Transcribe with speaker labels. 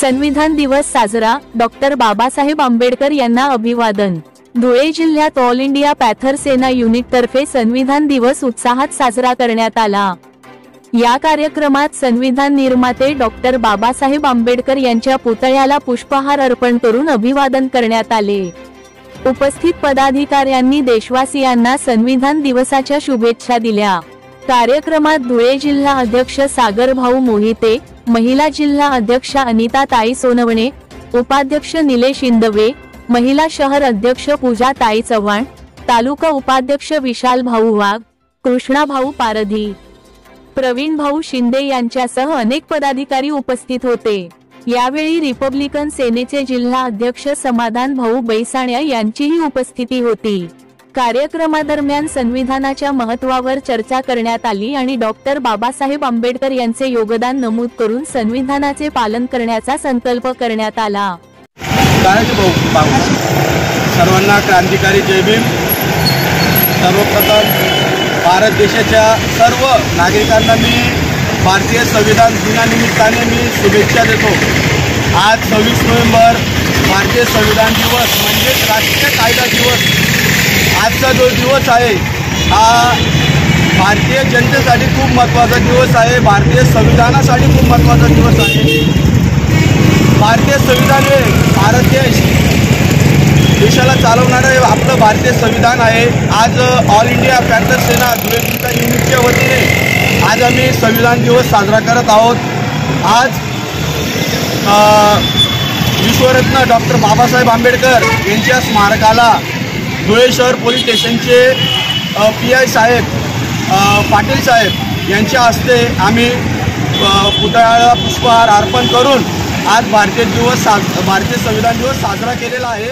Speaker 1: संविधान दिवस साजरा, डॉक्टर बाबासाहेब आंबेडकर यांना अभिवादन। धुळे जिल्ह्यात ऑल इंडिया पॅथर सेना युनिट तर्फे संविधान दिवस उत्साहात साजरा करण्यात आला। या कार्यक्रमात संविधान निर्माते डॉक्टर बाबासाहेब आंबेडकर यांच्या पुतळ्याला पुष्पहार अर्पण करून अभिवादन करण्यात आले। उपस्थित पदाधिकाऱ्यांनी देशवासियांना संविधान दिवसाच्या शुभेच्छा दिल्या। कार्यक्रमात धुळे जिल्हा अध्यक्ष सागर भाऊ मोहिते, महिला जिल्हा अध्यक्ष अनिता ताई सोनवणे, उपाध्यक्ष निलेश इंदवे, महिला शहर अध्यक्ष पूजा ताई चव्हाण, तालुका उपाध्यक्ष विशाल भाऊ वाघ, कृष्णा भाऊ पारधी, प्रवीण भाऊ शिंदे यांच्यासह अनेक पदाधिकारी उपस्थित होते। यावेळी रिपब्लिकन सेनेचे जिल्हा अध्यक्ष समाधान भाऊ बैसाण्या यांचीही उपस्थिती होती। कार्यक्रमादरम्यान संविधानाच्या महत्त्वावर चर्चा करण्यात आली आणि डॉक्टर बाबासाहेब आंबेडकर यांचे योगदान नमूद करून संविधानाचे पालन करण्याचा संकल्प करण्यात आला।
Speaker 2: सर्वांना क्रांतिकारी जय भीम। सर्वप्रथम भारत देशाच्या सर्व नागरिकांना मी भारतीय संविधान दिनानिमित्ताने मी शुभेच्छा देतो। आज 26 नोव्हेंबर भारतीय संविधान दिवस म्हणजे राष्ट्रीय कायदा दिवस। आजचा जो दिवस आहे हा भारतीय जनतेसाठी खूप महत्त्वाचा दिवस आहे, भारतीय संविधानासाठी खूप महत्त्वाचा दिवस आहे। भारतीय संविधान हे भारत देशाला चालवणारे आपलं भारतीय संविधान आहे। आज ऑल इंडिया पॅथर सेना धुळे जिल्हा युनिटच्या वतीने आज आम्ही संविधान दिवस साजरा करत आहोत। आज विश्वरत्न डॉक्टर बाबासाहेब आंबेडकर यांच्या स्मारकाला धुळे शहर पोलीस स्टेशनचे PI साहेब पाटील साहेब यांच्या हस्ते आम्ही पुतळ्याला पुष्पहार अर्पण करून आज भारतीय संविधान दिवस साजरा केलेला आहे।